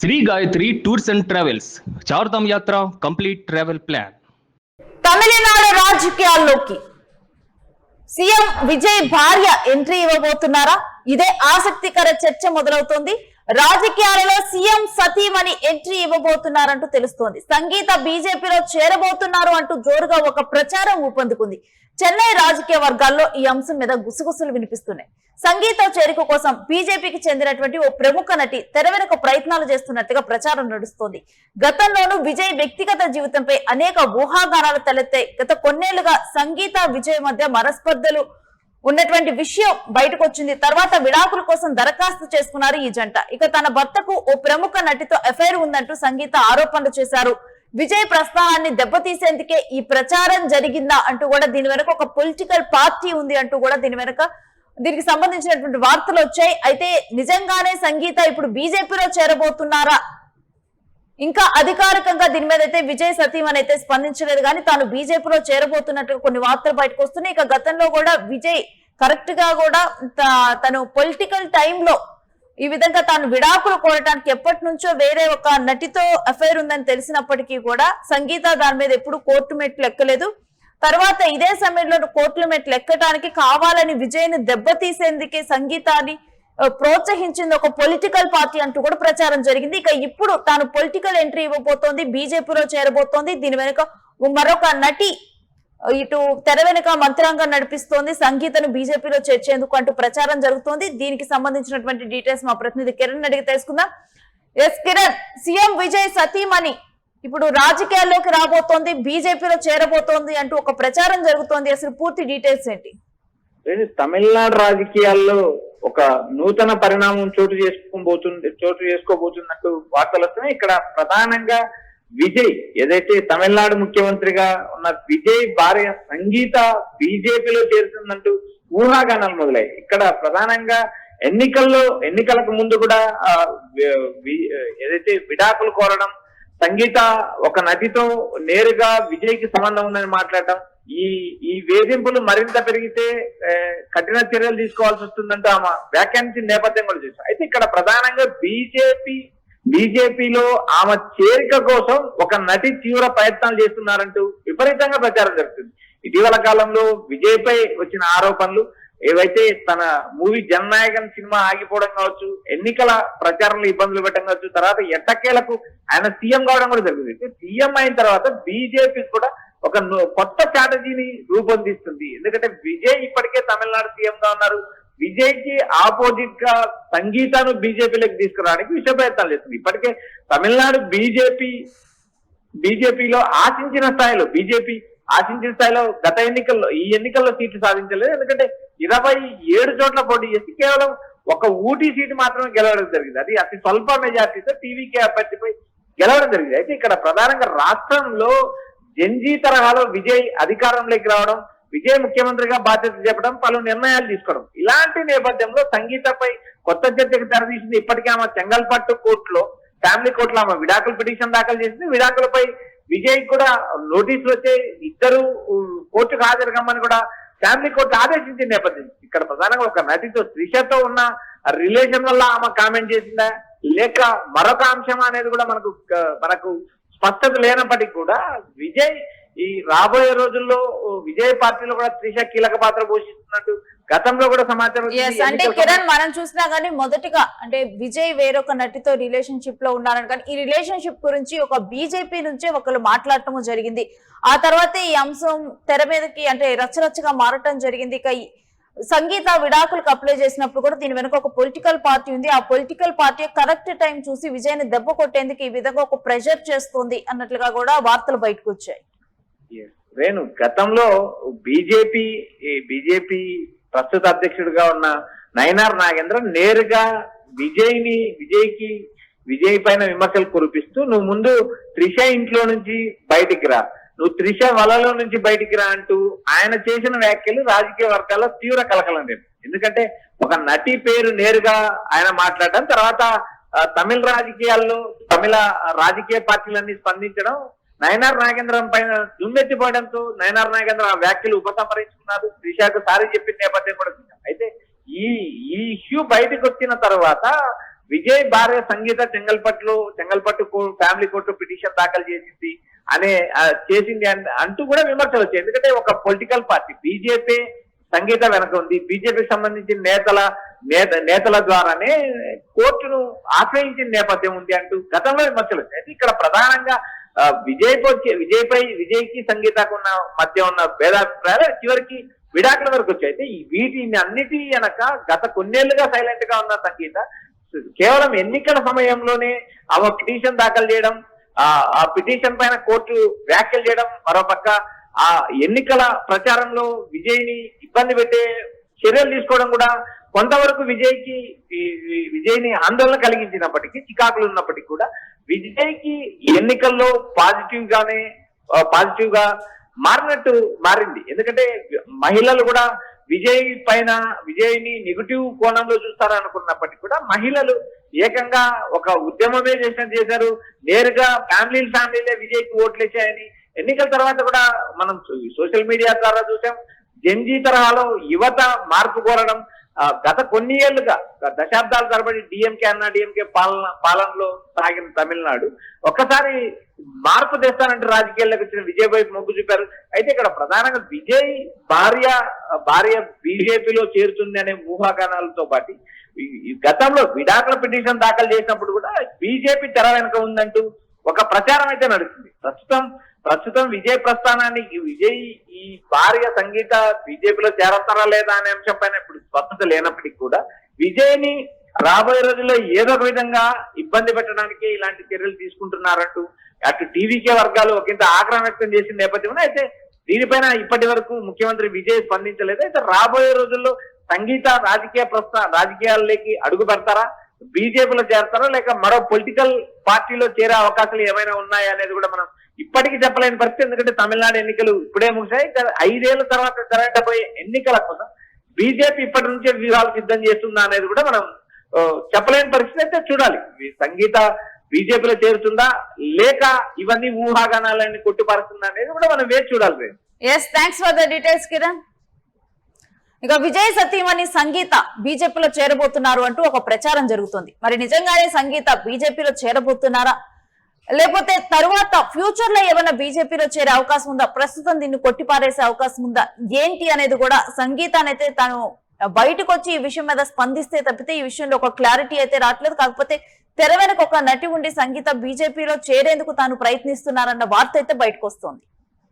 Shri Gayatri tours and travels Chardham యాత్ర complete travel plan. Tamil Nadu రాజకీయాల్లోకి CM Vijay భార్య ఎంట్రీ ఇవ్వబోతున్నారా? ఇదే ఆసక్తికర చర్చ మొదలవుతోంది. రాజకీయాలలో సీఎం సతీమణి ఎంట్రీ ఇవ్వబోతున్నారంటూ తెలుస్తోంది. సంగీత బీజేపీలో చేరబోతున్నారు అంటూ జోరుగా ఒక ప్రచారం ఊపందుకుంది. చెన్నై రాజకీయ వర్గాల్లో ఈ అంశం మీద గుసగుసలు వినిపిస్తున్నాయి. సంగీత చేరిక కోసం బీజేపీకి చెందినటువంటి ఓ ప్రముఖ నటి తెర వెనుక ప్రయత్నాలు చేస్తున్నట్టుగా ప్రచారం నడుస్తోంది. గతంలోనూ విజయ్ వ్యక్తిగత జీవితంపై అనేక ఊహాగానాలు తలెత్తాయి. గత కొన్నేళ్లుగా సంగీత విజయ్ మధ్య మనస్పర్ధలు ఉన్నటువంటి విషయం బయటకు వచ్చింది. తర్వాత విడాకుల కోసం దరఖాస్తు చేసుకున్నారు ఈ జంట. ఇక తన భర్తకు ఓ ప్రముఖ నటితో అఫైర్ ఉందంటూ సంగీత ఆరోపణలు చేశారు. విజయ్ ప్రస్థానాన్ని దెబ్బతీసేందుకే ఈ ప్రచారం జరిగిందా అంటూ కూడా దీని వెనక ఒక పొలిటికల్ పార్టీ ఉంది అంటూ కూడా దీనికి సంబంధించినటువంటి వార్తలు వచ్చాయి. అయితే నిజంగానే సంగీత ఇప్పుడు బీజేపీలో చేరబోతున్నారా? ఇంకా అధికారికంగా దీని మీద అయితే విజయ్ సతీమణి అయితే స్పందించలేదు, కానీ తాను బీజేపీలో చేరబోతున్నట్టుగా కొన్ని వార్తలు బయటకు వస్తున్నాయి. ఇక గతంలో కూడా విజయ్ కరెక్ట్ గా కూడా తను పొలిటికల్ టైంలో ఈ విధంగా తాను విడాకులు కోరటానికి ఎప్పటి నుంచో వేరే ఒక నటితో అఫైర్ ఉందని తెలిసినప్పటికీ కూడా సంగీత దాని మీద ఎప్పుడు కోర్టు మెట్లు ఎక్కలేదు. తర్వాత ఇదే సమయంలో కోర్టుల మెట్లు ఎక్కడానికి కావాలని విజయ్ ని దెబ్బతీసేందుకే సంగీతాన్ని ప్రోత్సహించింది ఒక పొలిటికల్ పార్టీ అంటూ కూడా ప్రచారం జరిగింది. ఇక ఇప్పుడు తాను పొలిటికల్ ఎంట్రీ ఇవ్వబోతోంది, బీజేపీలో చేరబోతోంది. దీని వెనుక మరొక నటి ఇటు తెర వెనుక మంత్రాంగం నడిపిస్తోంది, సంగీతను బీజేపీలో చేర్చేందుకు అంటూ ప్రచారం జరుగుతోంది. దీనికి సంబంధించినటువంటి డీటెయిల్స్ మా ప్రతినిధి కిరణ్ అడిగి తెలుసుకుందాం. ఎస్ కిరణ్, సీఎం విజయ్ సతీమణి ఇప్పుడు రాజకీయాల్లోకి రాబోతోంది, బీజేపీలో చేరబోతోంది అంటూ ఒక ప్రచారం జరుగుతోంది. అసలు పూర్తి డీటెయిల్స్ ఏంటి? తమిళనాడు రాజకీయాల్లో ఒక నూతన పరిణామం చోటు చేసుకోబోతున్నట్టు వార్తలు వస్తున్నాయి. ఇక్కడ ప్రధానంగా విజయ్ ఏదైతే తమిళనాడు ముఖ్యమంత్రిగా ఉన్న విజయ్ భార్య సంగీత బీజేపీలో చేరుతుందంటూ ఊహాగానాలు మొదలయ్యాయి. ఇక్కడ ప్రధానంగా ఎన్నికలకు ముందు కూడా ఏదైతే విడాకులు కోరడం, సంగీత ఒక నటితో నేరుగా విజయ్ కి సంబంధం ఉందని మాట్లాడటం, ఈ వేధింపులు మరింత పెరిగితే కఠిన చర్యలు తీసుకోవాల్సి వస్తుందంటూ ఆమె వ్యాఖ్యానించిన నేపథ్యం కూడా చూసాం. అయితే ఇక్కడ ప్రధానంగా బీజేపీలో ఆమె చేరిక కోసం ఒక నటి తీవ్ర ప్రయత్నాలు చేస్తున్నారంటూ విపరీతంగా ప్రచారం జరుగుతుంది. ఇటీవల కాలంలో విజయ్ పై వచ్చిన ఆరోపణలు ఏవైతే తన మూవీ జననాయకన్ సినిమా ఆగిపోవడం కావచ్చు, ఎన్నికల ప్రచారంలో ఇబ్బందులు పెట్టడం కావచ్చు, తర్వాత ఎట్టకేలకు ఆయన సీఎం కావడం కూడా జరిగింది. సీఎం అయిన తర్వాత బీజేపీ కూడా ఒక కొత్త స్ట్రాటజీని రూపొందిస్తుంది. ఎందుకంటే విజయ్ ఇప్పటికే తమిళనాడు సీఎం గా ఉన్నారు. విజయ్ కి ఆపోజిట్ గా సంగీతను బీజేపీలోకి తీసుకురావడానికి విషయ ప్రయత్నాలు చేస్తుంది. ఇప్పటికే తమిళనాడు బీజేపీలో ఆశించిన స్థాయిలో గత ఈ ఎన్నికల్లో సీట్లు సాధించలేదు. ఎందుకంటే 27 చోట్ల పోటీ చేసి కేవలం ఒక ఊటీ సీటు మాత్రమే గెలవడం జరిగింది. అది అతి స్వల్ప మెజార్టీతో టీవీకే అభ్యర్థిపై గెలవడం జరిగింది. అయితే ఇక్కడ ప్రధానంగా రాష్ట్రంలో జెన్జీ తరహాలో విజయ్ అధికారంలోకి రావడం, విజయ్ ముఖ్యమంత్రిగా బాధ్యత చెప్పడం, పలు నిర్ణయాలు తీసుకోవడం, ఇలాంటి నేపథ్యంలో సంగీతపై కొత్త చర్చకు తెరదీసింది. ఇప్పటికే ఆమె చెంగల్పట్టు ఫ్యామిలీ కోర్టులో ఆమె విడాకుల పిటిషన్ దాఖలు చేసింది. విడాకులపై విజయ్ కూడా నోటీసులు వచ్చాయి. ఇద్దరు కోర్టుకు హాజరు కమ్మని కూడా ఫ్యామిలీ కోర్టు ఆదేశించిన నేపథ్యం. ఇక్కడ ప్రధానంగా ఒక నటితో త్రిషతో ఉన్న రిలేషన్ వల్ల ఆమె కామెంట్ చేసిందా లేక మరొక అంశం అనేది కూడా మనకు స్పష్టత లేనప్పటికీ కూడా విజయ్ ఈ రాబోయే రోజుల్లో విజయ్ పార్టీలో కూడా త్రిష కీలక పాత్ర పోషిస్తున్నట్టు గతంలో కూడా సమాచారం. అంటే కిరణ్, మనం చూసినా గానీ మొదటిగా అంటే విజయ్ వేరొక నటితో రిలేషన్షిప్ లో ఉన్నారని, కానీ ఈ రిలేషన్షిప్ గురించి ఒక బీజేపీ నుంచే ఒకరు మాట్లాడటం జరిగింది. ఆ తర్వాత ఈ అంశం తెర మీదకి అంటే రచ్చరచ్చగా మారటం జరిగింది. ఇక సంగీత విడాకులకు అప్లై చేసినప్పుడు కూడా దీని వెనుక ఒక పొలిటికల్ పార్టీ ఉంది. ఆ పొలిటికల్ పార్టీ కరెక్ట్ టైం చూసి విజయ్ ని దెబ్బ కొట్టేందుకు ఈ విధంగా ఒక ప్రెషర్ చేస్తుంది అన్నట్లుగా కూడా వార్తలు బయటకు వచ్చాయి. రేణు, గతంలో బీజేపీ ప్రస్తుత అధ్యక్షుడిగా ఉన్న నయనార్ నాగేంద్ర నేరుగా విజయ్ పైన విమర్శలు కురిపిస్తూ నువ్వు ముందు త్రిష ఇంట్లో నుంచి బయటికి రా, నువ్వు త్రిష వలలో నుంచి బయటికి రా అంటూ ఆయన చేసిన వ్యాఖ్యలు రాజకీయ వర్గాల్లో తీవ్ర కలకలం రేపు. ఎందుకంటే ఒక నటి పేరు నేరుగా ఆయన మాట్లాడడం, తర్వాత తమిళ రాజకీయ పార్టీలన్నీ స్పందించడం, నయనార్ నాగేంద్రం పైన దుమ్మెత్తిపోవడంతో నయనార్ నాగేంద్ర ఆ వ్యాఖ్యలు ఉపసంహరించుకున్నారు. త్రిషకు సారీ చెప్పిన నేపథ్యం కూడా చూసాం. అయితే ఈ ఇష్యూ బయటకు వచ్చిన తర్వాత విజయ్ భార్య సంగీత చెంగల్పట్టు ఫ్యామిలీ కోర్టు పిటిషన్ దాఖలు చేసింది చేసింది అంటూ కూడా విమర్శలు వచ్చాయి. ఎందుకంటే ఒక పొలిటికల్ పార్టీ బీజేపీ సంగీత వెనక ఉంది, బీజేపీకి సంబంధించిన నేతల ద్వారానే కోర్టును ఆశ్రయించిన నేపథ్యం ఉంది అంటూ గతంలో విమర్శలు వచ్చాయి. అయితే ఇక్కడ ప్రధానంగా విజయ్కి సంగీతకు ఉన్న మధ్య ఉన్న భేదాభిప్రాయాలు చివరికి విడాకుల వరకు వచ్చాయి. అయితే వీటిని అన్నిటి వెనక గత కొన్నేళ్లుగా సైలెంట్ గా ఉన్న సంగీత కేవలం ఎన్నికల సమయంలోనే ఆమె పిటిషన్ దాఖలు చేయడం, ఆ పిటిషన్ పైన కోర్టు వ్యాఖ్యలు చేయడం, మరోపక్క ఆ ఎన్నికల ప్రచారంలో విజయ్ ని ఇబ్బంది పెట్టే చర్యలు తీసుకోవడం కూడా కొంతవరకు విజయ్ ని ఆందోళన కలిగించినప్పటికీ, చికాకులు ఉన్నప్పటికీ కూడా విజయ్కి ఎన్నికల్లో పాజిటివ్ గా మారింది. ఎందుకంటే మహిళలు కూడా విజయ్ని నెగిటివ్ కోణంలో చూస్తారనుకున్నప్పటికీ కూడా మహిళలు ఏకంగా ఒక ఉద్యమమే చేశారు. నేరుగా ఫ్యామిలీలే విజయ్కి ఓట్లు వేసాయని ఎన్నికల తర్వాత కూడా మనం సోషల్ మీడియా ద్వారా చూసాం. జెన్జీ తరహాలో యువత మార్పు కోరడం, గత కొన్ని ఏళ్లుగా దశాబ్దాల తరబడి డిఎంకే పాలనలో సాగిన తమిళనాడు ఒక్కసారి మార్పు తెస్తానంటే రాజకీయాల్లోకి వచ్చిన విజయ్ వైపు మొగ్గు చూపారు. అయితే ఇక్కడ ప్రధానంగా విజయ్ భార్య బీజేపీలో చేరుతుంది అనే ఊహాగానాలతో పాటు గతంలో విడాకుల పిటిషన్ దాఖలు చేసినప్పుడు కూడా బీజేపీ తెర వెనుక ఉందంటూ ఒక ప్రచారం అయితే నడుస్తుంది. ప్రస్తుతం విజయ్ ప్రస్థానానికి విజయ్ ఈ భార్య సంగీత బీజేపీలో చేరతారా లేదా అనే అంశం పైన ఇప్పుడు స్పష్టత లేనప్పటికీ కూడా విజయ్ ని రాబోయే రోజుల్లో ఏదో ఒక విధంగా ఇబ్బంది పెట్టడానికి ఇలాంటి చర్యలు తీసుకుంటున్నారంటూ అటు టీవీకే వర్గాలు ఒకంత ఆగ్రహం వ్యక్తం చేసిన నేపథ్యంలో అయితే దీనిపైన ఇప్పటి వరకు ముఖ్యమంత్రి విజయ్ స్పందించలేదు. అయితే రాబోయే రోజుల్లో సంగీత రాజకీయాల్లోకి అడుగు పెడతారా, బీజేపీలో చేరతారా, లేక మరో పొలిటికల్ పార్టీలో చేరే అవకాశాలు ఏమైనా ఉన్నాయా అనేది కూడా మనం ఇప్పటికీ చెప్పలేని పరిస్థితి. ఎందుకంటే తమిళనాడు ఎన్నికలు ఇప్పుడే ముగిశాయి. 5 ఏళ్ల తర్వాత జరగబోయే ఎన్నికల కోసం బీజేపీ ఇప్పటి నుంచే వ్యూహాలు సిద్ధం చేస్తుందా అనేది కూడా మనం చెప్పలేని పరిస్థితి. అయితే చూడాలి సంగీత బీజేపీలో చేరుతుందా లేక ఇవన్నీ ఊహాగానాలన్నీ కొట్టిపారుతుందా అనేది కూడా మనం వేచి చూడాలి. Thanks for the details Kiran. ఇక విజయ్ సతీమణి సంగీత బీజేపీలో చేరబోతున్నారు అంటూ ఒక ప్రచారం జరుగుతుంది. మరి నిజంగానే సంగీత బీజేపీలో చేరబోతున్నారా, లేకపోతే తరువాత ఫ్యూచర్ లో ఏమైనా బీజేపీలో చేరే అవకాశం ఉందా, ప్రస్తుతం దీన్ని కొట్టిపారేసే అవకాశం ఉందా ఏంటి అనేది కూడా సంగీతానైతే తాను బయటకు వచ్చి ఈ విషయం మీద స్పందిస్తే తప్పితే ఈ విషయంలో ఒక క్లారిటీ అయితే రావట్లేదు. కాకపోతే తెర వెనక ఒక నటి ఉండి సంగీత బీజేపీలో చేరేందుకు తాను ప్రయత్నిస్తున్నారన్న వార్త అయితే బయటకు వస్తోంది.